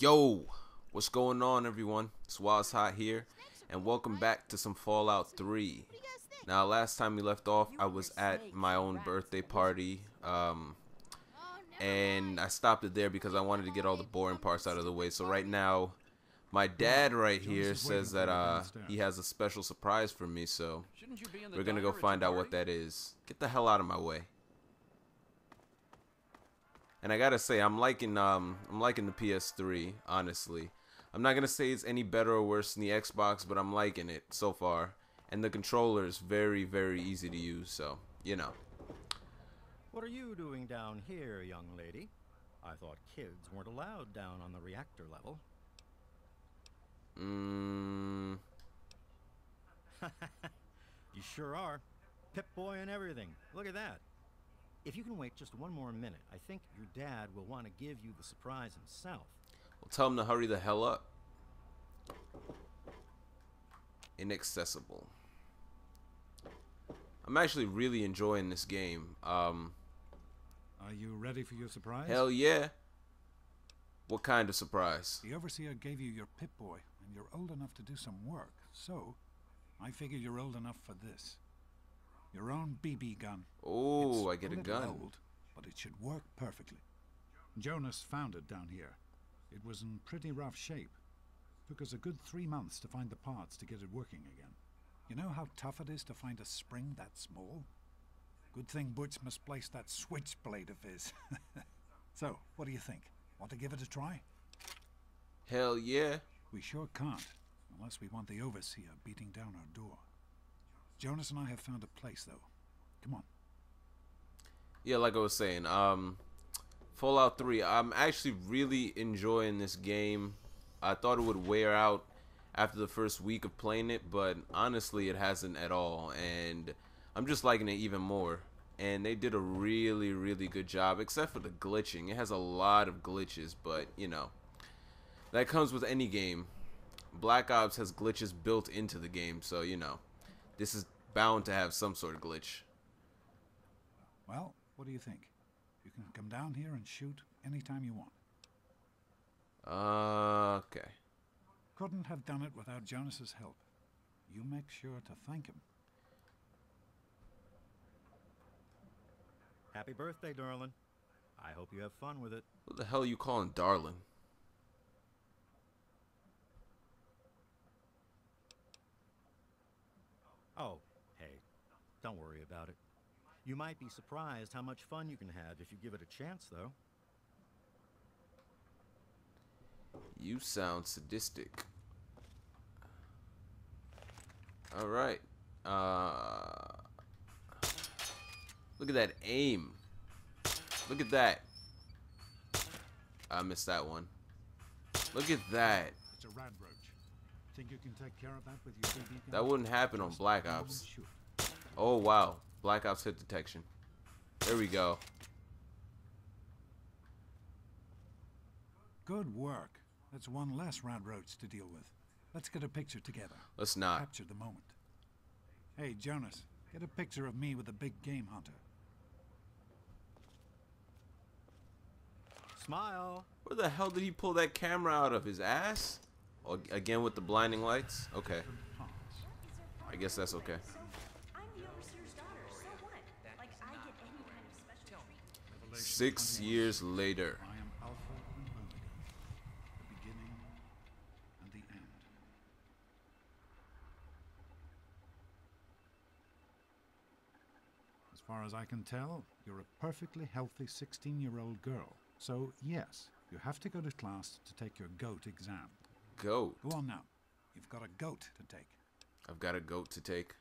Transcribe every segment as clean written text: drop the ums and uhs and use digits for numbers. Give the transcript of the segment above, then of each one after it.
Yo, what's going on, everyone? It's Waz Hot here, and welcome back to some Fallout 3. Now, last time we left off, I was at my own birthday party, and I stopped it there because I wanted to get all the boring parts out of the way. So right now, my dad right here says that he has a special surprise for me, so we're gonna go find out what that is. Get the hell out of my way. And I gotta say, I'm liking the PS3, honestly. I'm not gonna say it's any better or worse than the Xbox, but I'm liking it so far. And the controller is very, very easy to use, so you know. What are you doing down here, young lady? I thought kids weren't allowed down on the reactor level. You sure are. Pip-Boy and everything. Look at that. If you can wait just one more minute, I think your dad will want to give you the surprise himself. Well, tell him to hurry the hell up. Inaccessible. I'm actually really enjoying this game. Are you ready for your surprise? Hell yeah. What kind of surprise? The Overseer gave you your Pip-Boy, and you're old enough to do some work. So, I figure you're old enough for this. Your own BB gun. Oh, I get a little gun. Old, but it should work perfectly. Jonas found it down here. It was in pretty rough shape. Took us a good 3 months to find the parts to get it working again. You know how tough it is to find a spring that small? Good thing Butch misplaced that switchblade of his. So, what do you think? Want to give it a try? Hell yeah. We sure can't, unless we want the Overseer beating down our door. Jonas and I have found a place, though. Come on. Yeah, like I was saying, Fallout 3, I'm actually really enjoying this game. I thought it would wear out after the first week of playing it, but honestly it hasn't at all, and I'm just liking it even more. And they did a really, really good job, except for the glitching. It has a lot of glitches, but, you know, that comes with any game. Black Ops has glitches built into the game, so, you know, this is bound to have some sort of glitch. Well, what do you think? You can come down here and shoot anytime you want. Okay. Couldn't have done it without Jonas's help. You make sure to thank him. Happy birthday, darling. I hope you have fun with it. What the hell are you calling darling? Oh, hey, don't worry about it. You might be surprised how much fun you can have if you give it a chance, though. You sound sadistic. Alright. Look at that aim. Look at that. I missed that one. Look at that. It's a radroach. Think you can take care of that with your BB gun? That wouldn't happen on Just Black aim and Ops. shoot. Oh, wow. Black Ops hit detection. There we go. Good work. That's one less radroach to deal with. Let's get a picture together. Let's not. Capture the moment. Hey, Jonas, get a picture of me with a big game hunter. Smile. Where the hell did he pull that camera out of? His ass? Oh, again with the blinding lights? Okay. I guess that's okay. I'm the overseer's daughter, so what? Like, I get any kind of special treatment. 6 years later. I am Alpha and Omega, the beginning and the end. As far as I can tell, you're a perfectly healthy 16-year-old girl. So, yes, you have to go to class to take your GOAT exam. Goat. Go on now. You've got a GOAT to take. I've got a goat to take.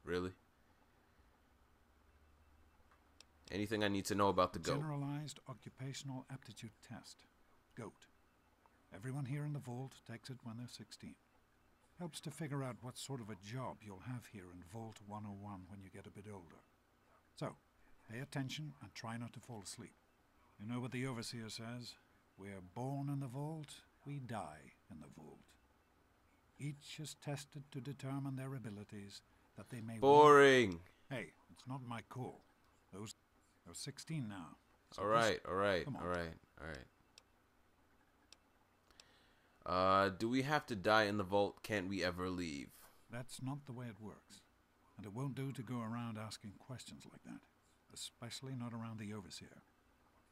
Really? Anything I need to know about the goat? Generalized Occupational Aptitude Test. GOAT. Everyone here in the Vault takes it when they're 16. Helps to figure out what sort of a job you'll have here in Vault 101 when you get a bit older. So, pay attention and try not to fall asleep. You know what the Overseer says? We're born in the Vault, we die in the Vault. Each is tested to determine their abilities, that they may... Boring. Hey, it's not my call. Those are 16 now. So Alright, alright, come on. alright, alright. Do we have to die in the vault? Can't we ever leave? That's not the way it works. And it won't do to go around asking questions like that. Especially not around the Overseer.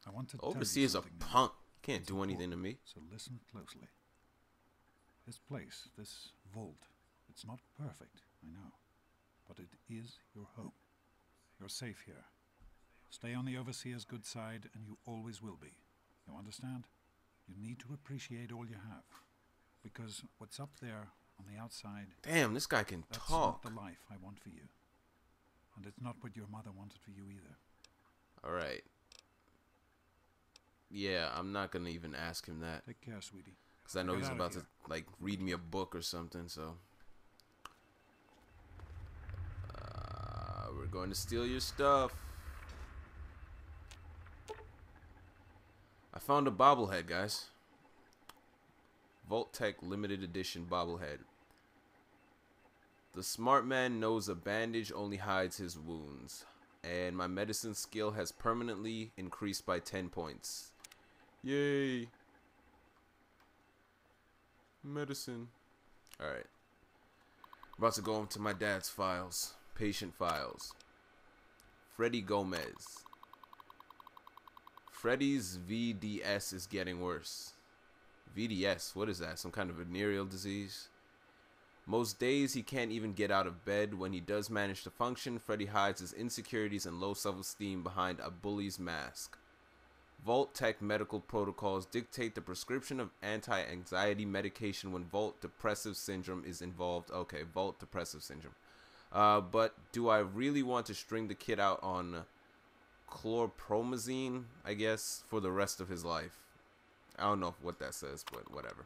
I want to tell you Overseer's a something now. punk. Can't It's do anything to important, me. So listen closely. This place, this vault, it's not perfect, I know. But it is your home. You're safe here. Stay on the Overseer's good side, and you always will be. You understand? You need to appreciate all you have. Because what's up there on the outside, Damn, this guy can that's talk. not the life I want for you. And it's not what your mother wanted for you either. Alright. Yeah, I'm not gonna even ask him that. Take care, sweetie. Because I know Get he's out of about here. to, like, read me a book or something, so. We're going to steal your stuff. I found a bobblehead, guys. Vault-Tec limited edition bobblehead. The smart man knows a bandage only hides his wounds. And my medicine skill has permanently increased by 10 points. Yay! Medicine. Alright. About to go into my dad's files. Patient files. Freddy Gomez. Freddy's VDS is getting worse. VDS, what is that? Some kind of venereal disease? Most days he can't even get out of bed. When he does manage to function, Freddy hides his insecurities and low self-esteem behind a bully's mask. Vault-Tec medical protocols dictate the prescription of anti-anxiety medication when Vault depressive syndrome is involved. Okay, Vault depressive syndrome. But do I really want to string the kid out on chlorpromazine, I guess, for the rest of his life? I don't know what that says, but whatever.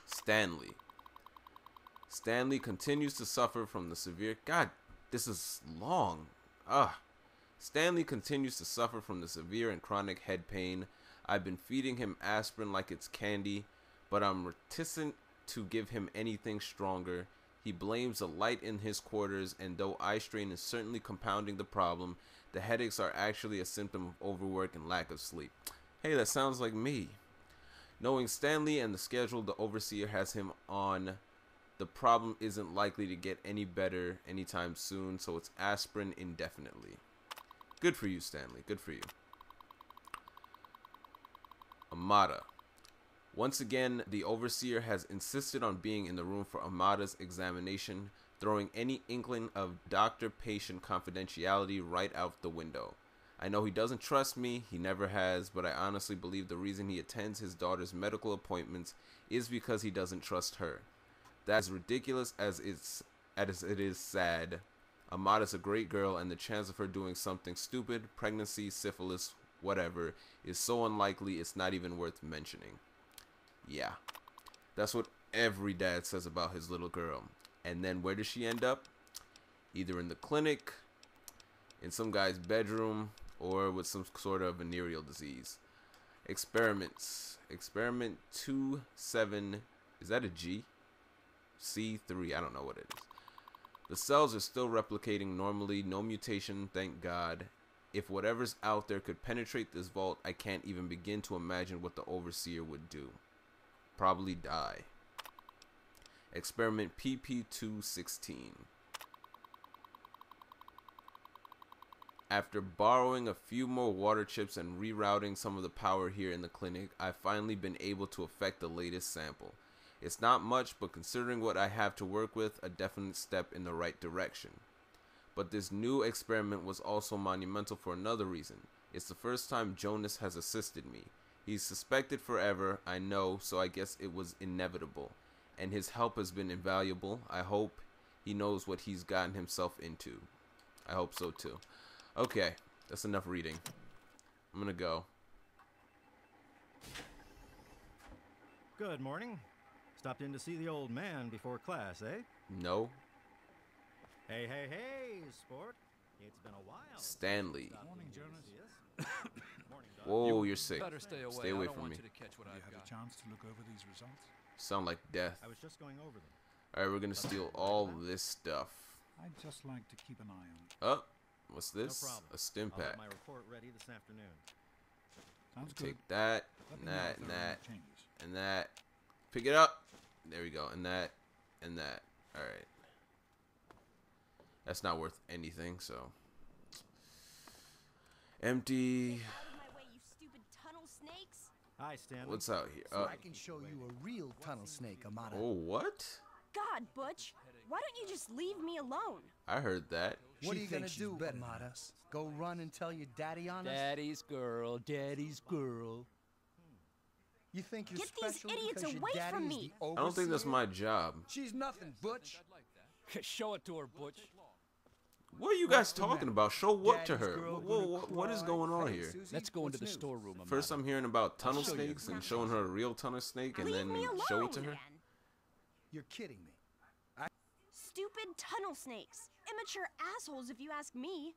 Stanley. Stanley continues to suffer from the severe... God, this is long. Stanley continues to suffer from the severe and chronic head pain. I've been feeding him aspirin like it's candy, but I'm reticent to give him anything stronger. He blames the light in his quarters, and though eye strain is certainly compounding the problem, the headaches are actually a symptom of overwork and lack of sleep. Hey, that sounds like me. Knowing Stanley and the schedule the Overseer has him on, the problem isn't likely to get any better anytime soon, so it's aspirin indefinitely. Good for you, Stanley. Good for you. Amada. Once again, the Overseer has insisted on being in the room for Amada's examination, throwing any inkling of doctor-patient confidentiality right out the window. I know he doesn't trust me, he never has, but I honestly believe the reason he attends his daughter's medical appointments is because he doesn't trust her. That's ridiculous as it is sad. Amada's a great girl, and the chance of her doing something stupid, pregnancy, syphilis, whatever, is so unlikely it's not even worth mentioning. Yeah, that's what every dad says about his little girl. And then where does she end up? Either in the clinic, in some guy's bedroom, or with some sort of venereal disease. Experiments. Experiment 2-7. Is that a G? C3. I don't know what it is. The cells are still replicating normally. No mutation, thank God. If whatever's out there could penetrate this vault, I can't even begin to imagine what the Overseer would do. Probably die. Experiment PP216. After borrowing a few more water chips and rerouting some of the power here in the clinic, I've finally been able to affect the latest sample. It's not much, but considering what I have to work with, a definite step in the right direction. But this new experiment was also monumental for another reason. It's the first time Jonas has assisted me. He's suspected forever, I know, so I guess it was inevitable. And his help has been invaluable. I hope he knows what he's gotten himself into. I hope so too. Okay, that's enough reading. I'm gonna go. Good morning. Stopped in to see the old man before class, eh? No. Hey, hey, hey, sport. It's been a while. Stanley. Morning, Jonas. Morning, Doc. Whoa, you're sick. Better stay away. Stay away I don't from want me. you to catch what Have you I've had a got. chance to look over these results? Sound like death. I was just going over them. Alright, we're gonna steal all this stuff. I'd just like to keep an eye on it. Oh, what's this? No problem. A stim I'll have pack. my report ready this afternoon. Sounds good. Take that, Let and me know that, if and there are that, any changes. and that. Pick it up. There we go. And that. And that. All right. That's not worth anything, so. Empty. Get out of my way, you stupid tunnel snakes! Hi, Stanley. What's out here? I can show you a real tunnel snake, Amada. Oh, what? God, Butch, why don't you just leave me alone? I heard that. What are She you gonna thinks she's do, better than Amada? us. Go run and tell your daddy on us? Daddy's girl, daddy's girl. You think you're Get these special idiots because your away daddy from is me. the I don't think that's overseer? my job. She's nothing, Butch. Show it to her, Butch. What are you guys What's the talking matter? about? Show what to Daddy's her? girl What is gonna going on cry? here? Susie, Let's go into what's the new? storeroom. First, Amada. I'm hearing about tunnel show you. snakes and showing her a real tunnel snake, and Leave then me alone! show it to her. You're kidding me. Stupid tunnel snakes. Immature assholes, if you ask me.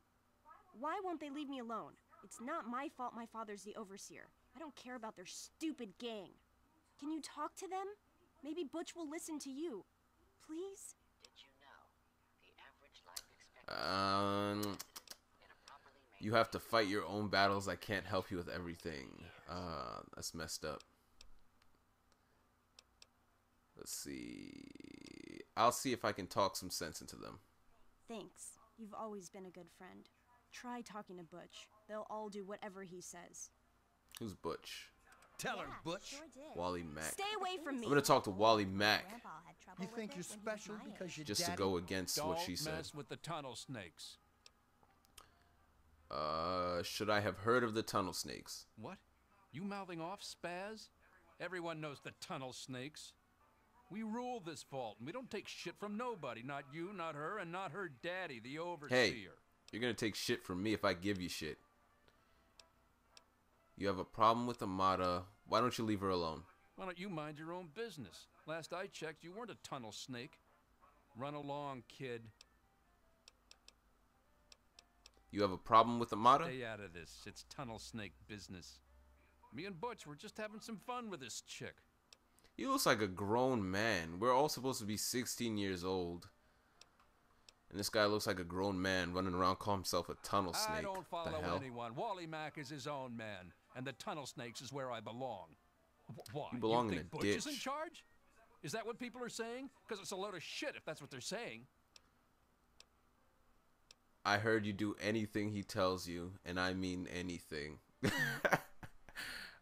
Why won't they leave me alone? It's not my fault my father's the overseer. I don't care about their stupid gang. Can you talk to them? Maybe Butch will listen to you. Please? Did you know the average life expectancy in a properly made You have to fight your own battles. I can't help you with everything. That's messed up. Let's see. I'll see if I can talk some sense into them. Thanks. You've always been a good friend. Try talking to Butch. They'll all do whatever he says. Who's Butch? Tell her, Butch. Wally Mack. Stay away from me. I'm gonna talk to Wally Mack You think you're special because your just to daddy... go against what she Don't said. mess with the tunnel snakes. Should I have heard of the tunnel snakes? What? You mouthing off, Spaz? Everyone knows the tunnel snakes. We rule this vault, and we don't take shit from nobody. Not you, not her, and not her daddy, the overseer. You're gonna take shit from me if I give you shit. You have a problem with Amada. Why don't you leave her alone? Why don't you mind your own business? Last I checked, you weren't a tunnel snake. Run along, kid. You have a problem with Amada? Stay out of this. It's tunnel snake business. Me and Butch were just having some fun with this chick. He looks like a grown man. We're all supposed to be 16 years old. And this guy looks like a grown man running around calling himself a tunnel snake. I don't follow the hell? anyone. Wally Mack is his own man, and the tunnel snakes is where I belong. Why? You belong in think a Butch is in ditch. charge? Is that what people are saying? Because it's a load of shit if that's what they're saying. I heard you do anything he tells you, and I mean anything.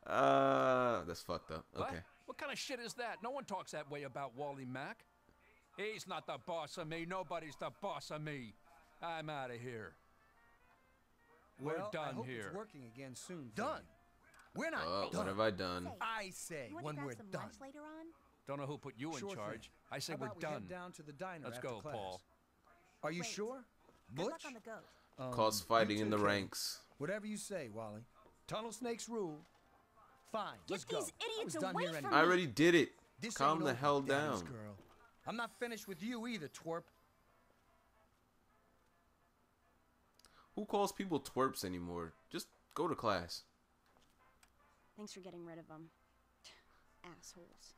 That's fucked up. What? Okay. What kind of shit is that? No one talks that way about Wally Mack. He's not the boss of me. Nobody's the boss of me. I'm out of here. We're Well, I done hope here. it's working again soon. for Done. you. We're not What done. have I done? I say You want when to grab we're some done. lunch later on? Don't know who put you in Sure charge. thing. I say How we're about we done. head down to the diner Let's after go, class? Paul. Are you Wait. sure? Good luck Butch? on the goat. Cause You fighting in too, the Kevin. ranks. Whatever you say, Wally. Tunnel snakes rule. Fine, Get let's go. these I was idiots done away here from anyway. I already did it. This Calm ain't the over, hell Daddy's down. Girl. I'm not finished with you either, twerp. Who calls people twerps anymore? Just go to class. Thanks for getting rid of them. Assholes.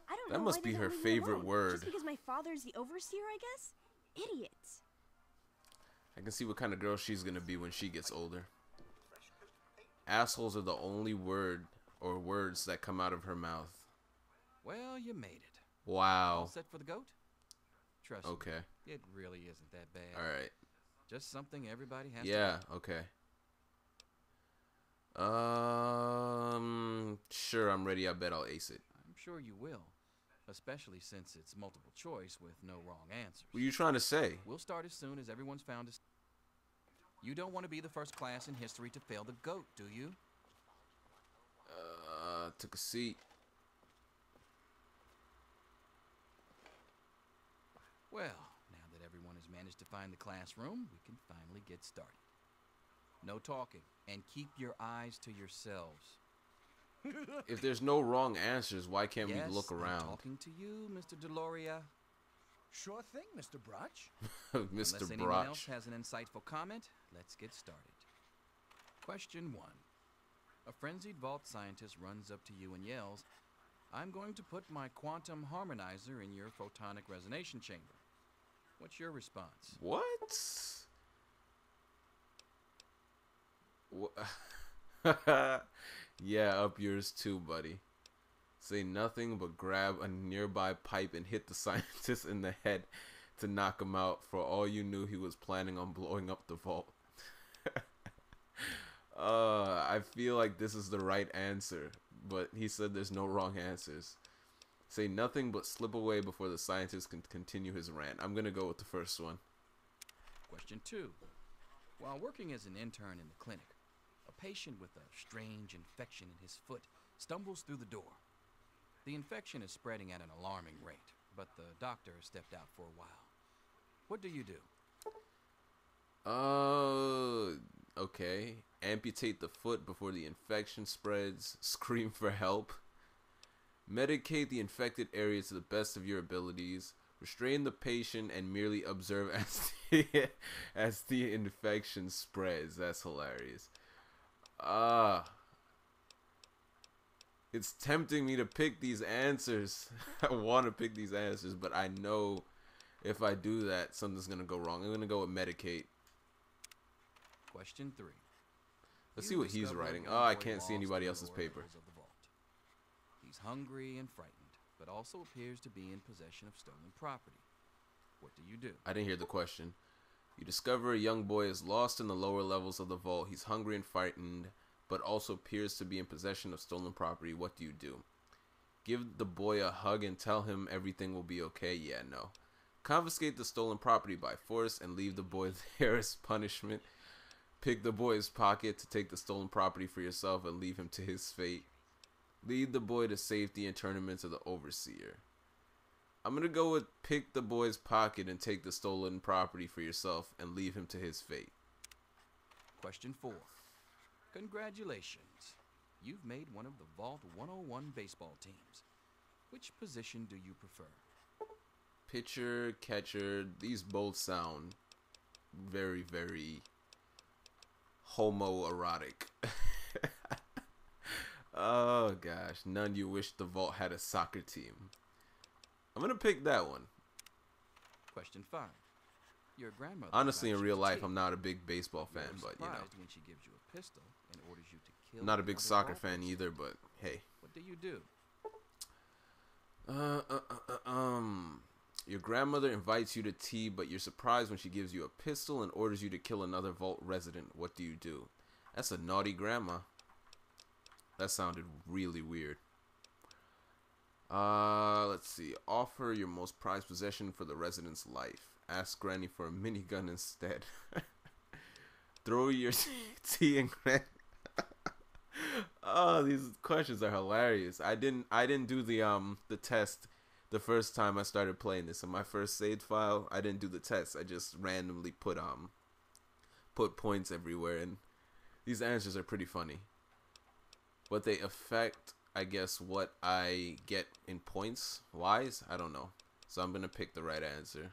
I don't That know must why be they her don't leave me favorite alone. word. Just because my father's the overseer, I guess? Idiots. I can see what kind of girl she's gonna be when she gets older. Assholes are the only word or words that come out of her mouth. Well, you made it. All Wow. set for the goat? Trust Okay. me, it really isn't that bad. All right. Just something everybody has to Yeah. Okay. Sure. I'm ready. I bet I'll ace it. I'm sure you will, especially since it's multiple choice with no wrong answers. What are you trying to say? We'll start as soon as everyone's found us. You don't want to be the first class in history to fail the goat, do you? Took a seat. Well, now that everyone has managed to find the classroom, we can finally get started. No talking, and keep your eyes to yourselves. If there's no wrong answers, why can't Yes, we look I'm around? talking to you, Mr. Deloria. Sure thing, Mr. Brotch. Mr. Unless anyone else Brotch. has an insightful comment, let's get started. Question 1. A frenzied vault scientist runs up to you and yells, "I'm going to put my quantum harmonizer in your photonic resonation chamber." What's your response? What? Yeah, up yours too, buddy. Say nothing but grab a nearby pipe and hit the scientist in the head to knock him out. For all you knew, he was planning on blowing up the vault. I feel like this is the right answer, but he said there's no wrong answers. Say nothing but slip away before the scientist can continue his rant. I'm gonna go with the first one. Question 2. While working as an intern in the clinic, a patient with a strange infection in his foot stumbles through the door. The infection is spreading at an alarming rate, but the doctor has stepped out for a while. What do you do? Okay. Amputate the foot before the infection spreads. Scream for help. Medicate the infected area to the best of your abilities. Restrain the patient and merely observe as the infection spreads. That's hilarious. It's tempting me to pick these answers. I want to pick these answers, but I know if I do that, something's going to go wrong. I'm going to go with medicate. Question 3. Let's see what he's writing. Oh, I can't see anybody else's paper. He's hungry and frightened, but also appears to be in possession of stolen property. What do you do? I didn't hear the question. You discover a young boy is lost in the lower levels of the vault. He's hungry and frightened, but also appears to be in possession of stolen property. What do you do? Give the boy a hug and tell him everything will be okay. Yeah, no. Confiscate the stolen property by force and leave the boy there as punishment. Pick the boy's pocket to take the stolen property for yourself and leave him to his fate. Lead the boy to safety and turn him into the overseer. I'm going to go with pick the boy's pocket and take the stolen property for yourself and leave him to his fate. Question 4. Congratulations. You've made one of the Vault 101 baseball teams. Which position do you prefer? Pitcher, catcher, these both sound very, very homoerotic. Oh gosh, none you wish the Vault had a soccer team. I'm gonna pick that one. Question 5. Your grandmother. Honestly, in real life, I'm not a big baseball fan, but you know. When she gives you a pistol and orders you to kill. I'm not a big soccer Vault fan person. either, but hey. What do you do? Your grandmother invites you to tea, but you're surprised when she gives you a pistol and orders you to kill another Vault resident. What do you do? That's a naughty grandma. That sounded really weird. Let's see. Offer your most prized possession for the resident's life. Ask Granny for a minigun instead. Throw your tea in Granny. Oh, these questions are hilarious. I didn't do the test the first time I started playing this. In my first saved file, I didn't do the test. I just randomly put points everywhere, and these answers are pretty funny. But they affect, I guess, what I get in points wise. I don't know. So I'm gonna pick the right answer.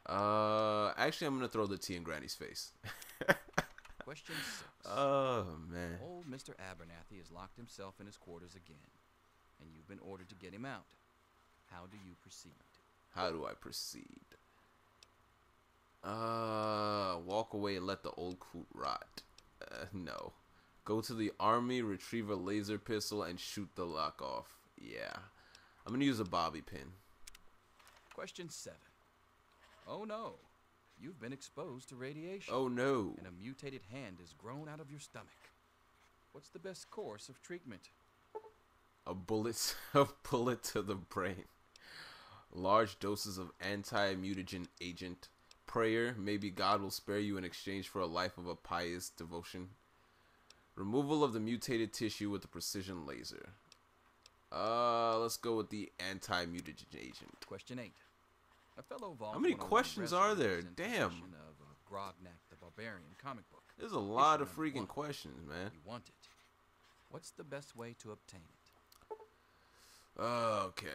Actually, I'm gonna throw the tea in Granny's face. Question 6. Oh man. Old Mr. Abernathy has locked himself in his quarters again, and you've been ordered to get him out. How do you proceed? How do I proceed? Walk away and let the old coot rot. No. Go to the army, retrieve a laser pistol, and shoot the lock off. Yeah. I'm gonna use a bobby pin. Question 7. Oh no. You've been exposed to radiation. Oh no. And a mutated hand has grown out of your stomach. What's the best course of treatment? A bullet to the brain. Large doses of anti-mutagen agent. Prayer. Maybe God will spare you in exchange for a life of a pious devotion. Removal of the mutated tissue with a precision laser. Let's go with the anti-mutagen agent. Question 8. A fellow Vault How many 101 questions are there? resident is in Damn. possession of Grognak the Barbarian comic book. There's a lot Issue of number freaking 1. questions, man. You want it. What's the best way to obtain it? Okay.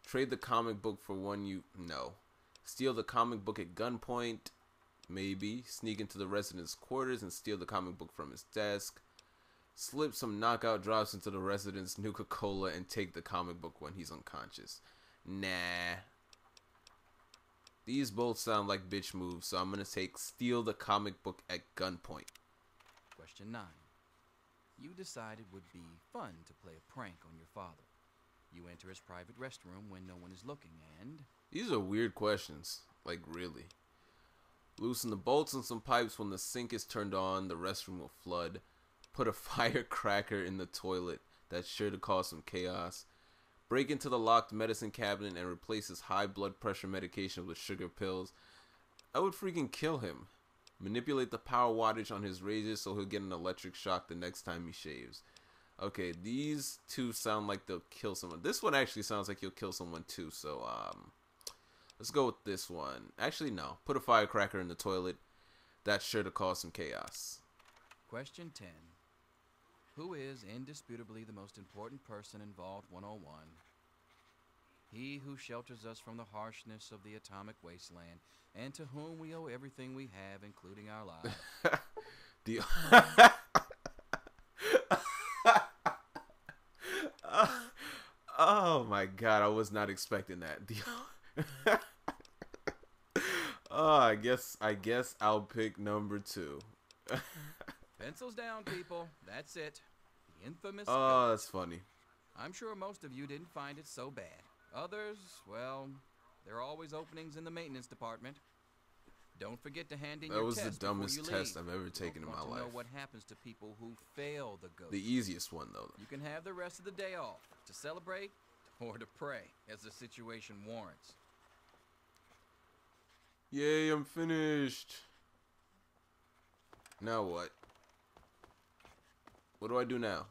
Trade the comic book for one you... No. Steal the comic book at gunpoint. Maybe. Sneak into the resident's quarters and steal the comic book from his desk. Slip some knockout drops into the resident's Nuka-Cola and take the comic book when he's unconscious. Nah. These both sound like bitch moves, so I'm gonna take steal the comic book at gunpoint. Question 9. you decide it would be fun to play a prank on your father. You enter his private restroom when no one is looking, and These are weird questions. Like, really. Loosen the bolts and some pipes. When the sink is turned on, the restroom will flood. Put a firecracker in the toilet. That's sure to cause some chaos. Break into the locked medicine cabinet and replace his high blood pressure medication with sugar pills. I would freaking kill him. Manipulate the power wattage on his razor so he'll get an electric shock the next time he shaves. Okay, these two sound like they'll kill someone. This one actually sounds like he'll kill someone too, so let's go with this one. Actually, no. Put a firecracker in the toilet. That's sure to cause some chaos. question 10. Who is indisputably the most important person involved 101? He who shelters us from the harshness of the atomic wasteland, and to whom we owe everything we have, including our lives. The oh my god, I was not expecting that. Oh, I guess I'll pick number 2. Pencils down, people. That's it. The infamous Oh, goat. that's funny. I'm sure most of you didn't find it so bad. Others, well, there are always openings in the maintenance department. Don't forget to hand in That your was the test before dumbest you test leave. I've ever You taken in don't my want to life. know what happens to people who fail the goat. The easiest one though. You can have the rest of the day off to celebrate or to pray, as the situation warrants. Yay, I'm finished. Now what? What do I do now?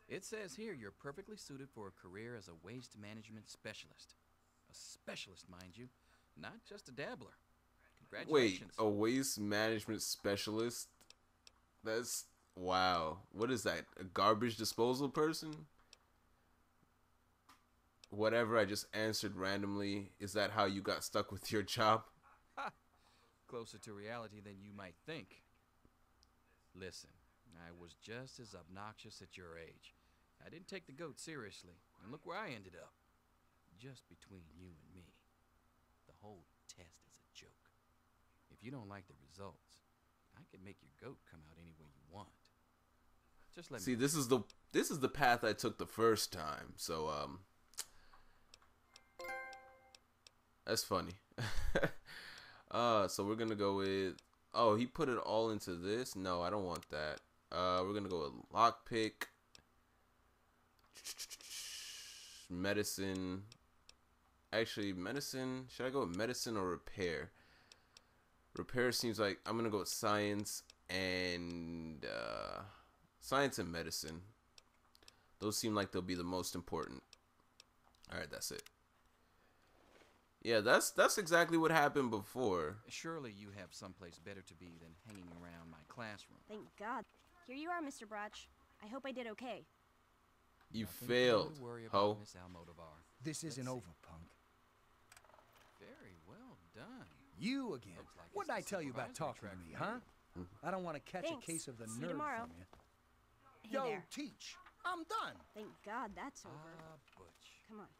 It says here you're perfectly suited for a career as a waste management specialist. A specialist, mind you, not just a dabbler. Wait, Congratulations. a waste management specialist? That's wow. What is that? A garbage disposal person? Whatever, I just answered randomly. Is that how you got stuck with your job? Closer to reality than you might think. Listen, I was just as obnoxious at your age. I didn't take the goat seriously, and look where I ended up. Just between you and me. The whole test is a joke. If you don't like the results, I can make your goat come out any way you want. Just let See, me. this is the path I took the first time. So that's funny. So we're gonna go with. Oh, he put it all into this. No, I don't want that. We're gonna go with lockpick, medicine. Actually, medicine. Should I go with medicine or repair? Repair seems like I'm gonna go with science and medicine. Those seem like they'll be the most important. All right, that's it. Yeah, that's exactly what happened before. Surely you have someplace better to be than hanging around my classroom. Thank God. Here you are, Mr. Brotch. I hope I did okay. You Nothing for you failed, to worry ho. about, Miss Almodovar. This isn't Let's over, punk. Very well done. You again. Looks like What did I it's the tell you about supervisory talking to track me, for huh? I don't want to catch Thanks. a case of the See you nerve tomorrow. from you. Hey Yo, there. teach. I'm done. Thank God that's over. Butch. Come on.